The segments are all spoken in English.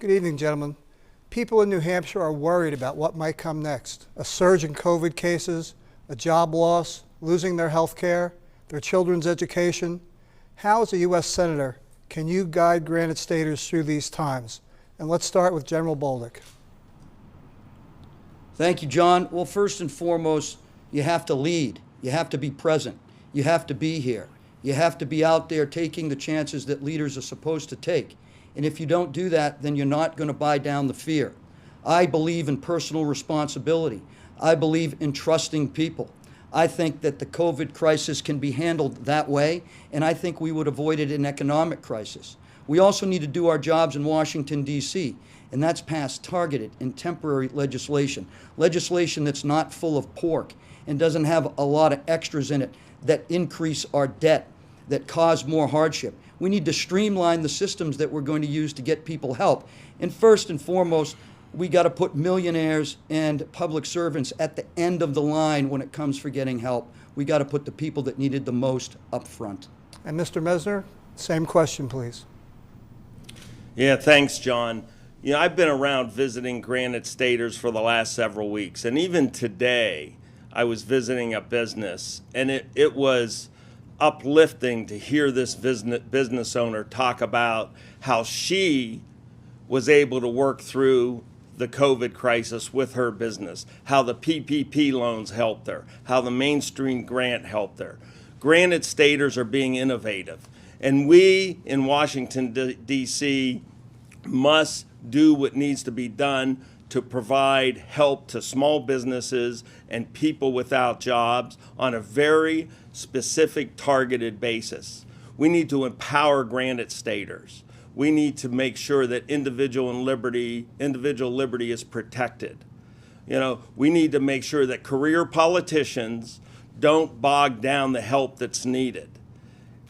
Good evening, gentlemen. People in New Hampshire are worried about what might come next. A surge in COVID cases, a job loss, losing their health care, their children's education. How, as a U.S. Senator, can you guide Granite Staters through these times? And let's start with General Bolduc. Thank you, John. Well, first and foremost, you have to lead. You have to be present. You have to be here. You have to be out there taking the chances that leaders are supposed to take. And if you don't do that, then you're not going to buy down the fear. I believe in personal responsibility. I believe in trusting people. I think that the COVID crisis can be handled that way, and I think we would avoid an economic crisis. We also need to do our jobs in Washington, D.C., and that's pass targeted and temporary legislation. Legislation that's not full of pork and doesn't have a lot of extras in it that increase our debt, that cause more hardship. We need to streamline the systems that we're going to use to get people help. And first and foremost, we got to put millionaires and public servants at the end of the line when it comes for getting help. We got to put the people that needed the most up front. And Mr. Messner, same question, please. Yeah, thanks, John. You know, I've been around visiting Granite Staters for the last several weeks, and even today I was visiting a business, and it was uplifting to hear this business owner talk about how she was able to work through the COVID crisis with her business, how the PPP loans helped her, how the Mainstream Grant helped her. Granite Staters are being innovative, and we in Washington, D.C. must do what needs to be done to provide help to small businesses and people without jobs on a very specific, targeted basis. We need to empower Granite Staters. We need to make sure that individual liberty is protected. You know, we need to make sure that career politicians don't bog down the help that's needed.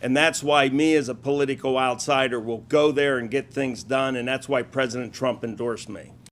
And that's why me as a political outsider will go there and get things done, and that's why President Trump endorsed me.